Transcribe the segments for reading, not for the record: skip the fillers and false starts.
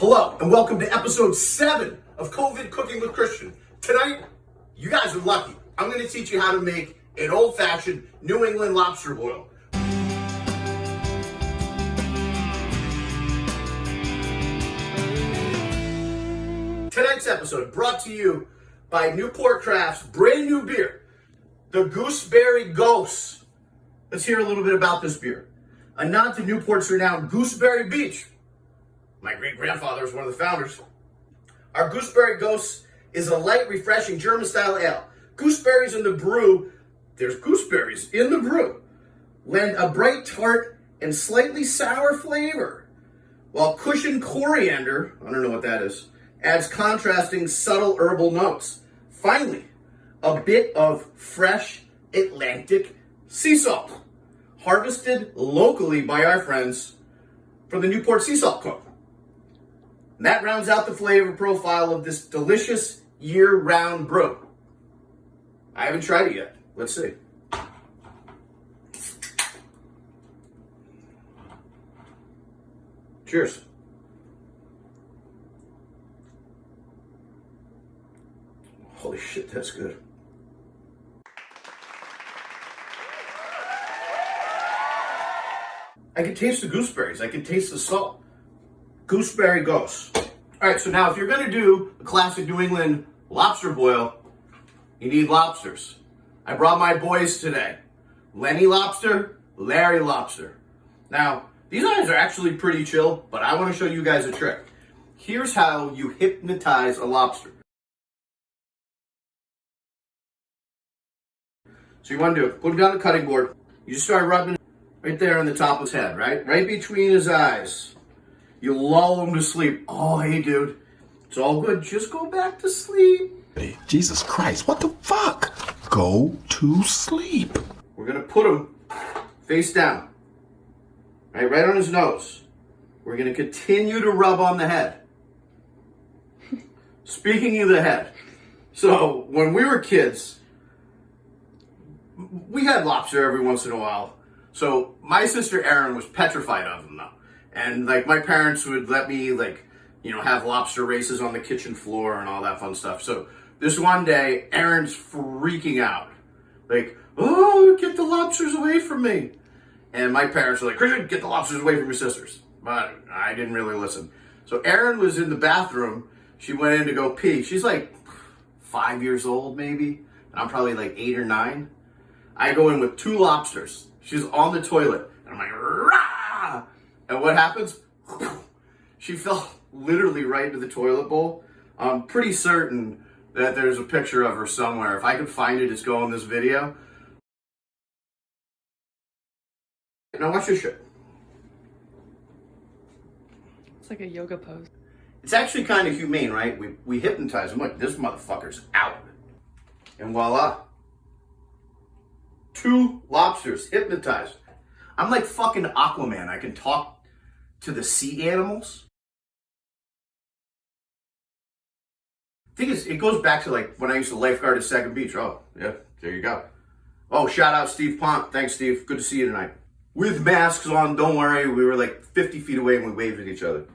Hello, and welcome to episode 7 of COVID Cooking with Christian. Tonight, you guys are lucky. I'm going to teach you how to make an old-fashioned New England lobster boil. Tonight's episode brought to you by Newport Craft's brand new beer, the Gooseberry Gose. Let's hear a little bit about this beer. A nod to Newport's renowned Gooseberry Beach. My great-grandfather was one of the founders. Our Gooseberry Gose is a light, refreshing German-style ale. Gooseberries in the brew, there's gooseberries in the brew, lend a bright tart and slightly sour flavor, while cushioned coriander, I don't know what that is, adds contrasting subtle herbal notes. Finally, a bit of fresh Atlantic sea salt, harvested locally by our friends from the Newport Sea Salt Co. And that rounds out the flavor profile of this delicious year-round brew. I haven't tried it yet. Let's see. Cheers. Holy shit, that's good. I can taste the gooseberries. I can taste the salt. Gooseberry Gose. All right, so now if you're going to do a classic New England lobster boil, you need lobsters. I brought my boys today. Lenny Lobster, Larry Lobster. Now, these guys are actually pretty chill, but I want to show you guys a trick. Here's how you hypnotize a lobster. So you want to do it, put him down the cutting board. You just start rubbing right there on the top of his head, right? Right between his eyes. You lull him to sleep. Oh, hey, dude. It's all good. Just go back to sleep. Jesus Christ, what the fuck? Go to sleep. We're going to put him face down. Right on his nose. We're going to continue to rub on the head. Speaking of the head. So, when we were kids, we had lobster every once in a while. So, my sister Erin was petrified of them, though. And, my parents would let me, have lobster races on the kitchen floor and all that fun stuff. So, this one day, Erin's freaking out. Oh, get the lobsters away from me. And my parents were like, Christian, get the lobsters away from your sisters. But I didn't really listen. So, Erin was in the bathroom. She went in to go pee. She's 5 years old, maybe. And I'm probably 8 or 9. I go in with 2 lobsters. She's on the toilet. And I'm like, rah! And what happens? She fell literally right into the toilet bowl. I'm pretty certain that there's a picture of her somewhere. If I can find it, it's going in this video. Now watch this shit. It's like a yoga pose. It's actually kind of humane, right? We hypnotize them. Look, this motherfucker's out. And voila. 2 lobsters hypnotized. I'm like fucking Aquaman. I can talk to the sea animals. Thing is, it goes back to when I used to lifeguard at Second Beach. Oh, yeah, there you go. Oh, shout out Steve Pont. Thanks, Steve. Good to see you tonight. With masks on, don't worry. We were 50 feet away and we waved at each other.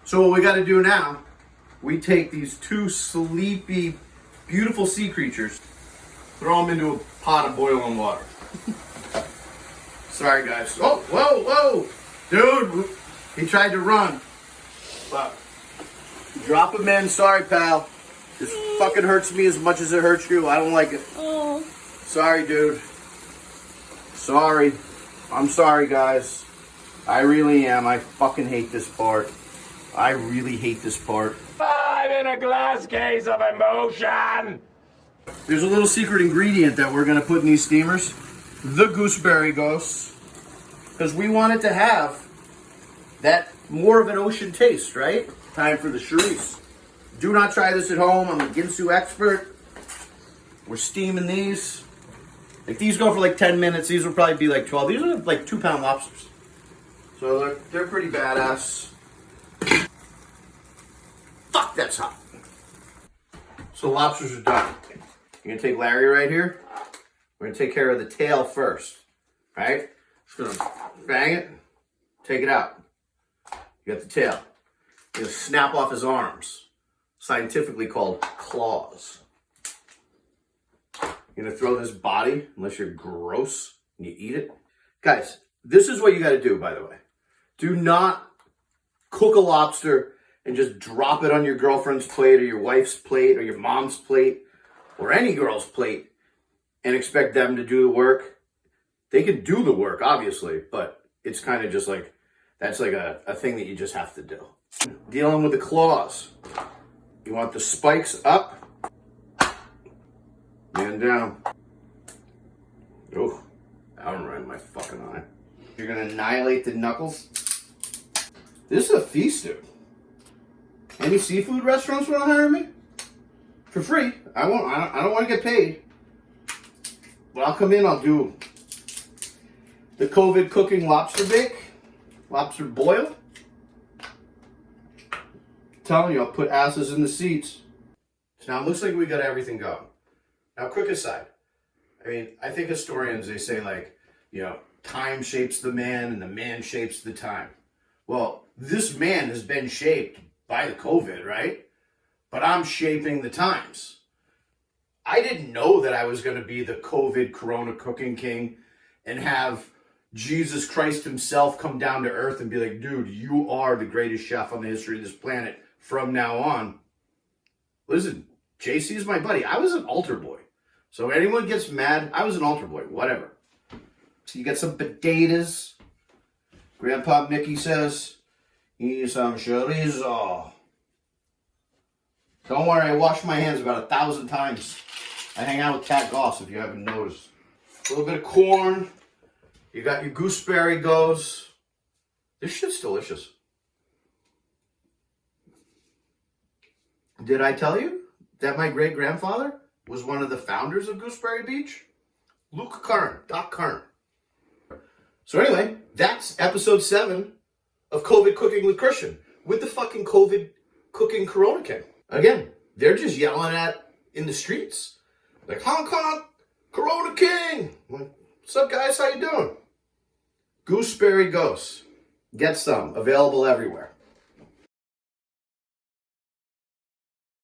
So what we got to do now, we take these 2 sleepy, beautiful sea creatures, throw them into a pot of boiling water. Sorry, guys. Oh, whoa. Dude, he tried to run. But drop him in. Sorry, pal. This fucking hurts me as much as it hurts you. I don't like it. Oh. Sorry, dude. Sorry. I'm sorry, guys. I really am. I fucking hate this part. I really hate this part. I'm in a glass case of emotion. There's a little secret ingredient that we're going to put in these steamers. The Gooseberry Gose. Because we want it to have that more of an ocean taste, right? Time for the charisse. Do not try this at home. I'm a Ginsu expert. We're steaming these. These go for 10 minutes. These will probably be 12. These are 2-pound lobsters. So they're pretty badass. Fuck, that's hot. So lobsters are done. You're going to take Larry right here. We're going to take care of the tail first. right? Just gonna bang it, take it out. You got the tail. You're gonna snap off his arms, scientifically called claws. You're gonna throw this body, unless you're gross and you eat it. Guys, this is what you gotta do, by the way. Do not cook a lobster and just drop it on your girlfriend's plate or your wife's plate or your mom's plate or any girl's plate and expect them to do the work. They can do the work, obviously, but it's kind of just like, that's like a thing that you just have to do. Dealing with the claws. You want the spikes up and down. Oh, that one right in my fucking eye. You're gonna annihilate the knuckles. This is a feast, dude. Any seafood restaurants want to hire me? For free. I don't want to get paid. But I'll come in, I'll do the COVID cooking lobster bake, lobster boil. I'm telling you, I'll put asses in the seats. So now it looks like we got everything going. Now, quick aside. I mean, I think historians, they say like, you know, time shapes the man and the man shapes the time. Well, this man has been shaped by the COVID, right? But I'm shaping the times. I didn't know that I was going to be the COVID Corona cooking king and have Jesus Christ himself come down to earth and be like, dude, you are the greatest chef on the history of this planet from now on. Listen, JC is my buddy. I was an altar boy. So if anyone gets mad, I was an altar boy, whatever. So you got some potatoes. Grandpa Mickey says, eat some chorizo. Don't worry, I wash my hands about 1,000 times. I hang out with Cat Goss, if you haven't noticed. A little bit of corn. You got your gooseberry Gose. This shit's delicious. Did I tell you that my great-grandfather was one of the founders of Gooseberry Beach? Luke Kern, Doc Kern. So anyway, that's episode 7 of COVID Cooking with Christian, with the fucking COVID cooking Corona king. Again, they're just yelling at in the streets. Like, Hong Kong, Corona king. I'm like, what's up, guys? How you doing? Gooseberry Gose. Get some. Available everywhere.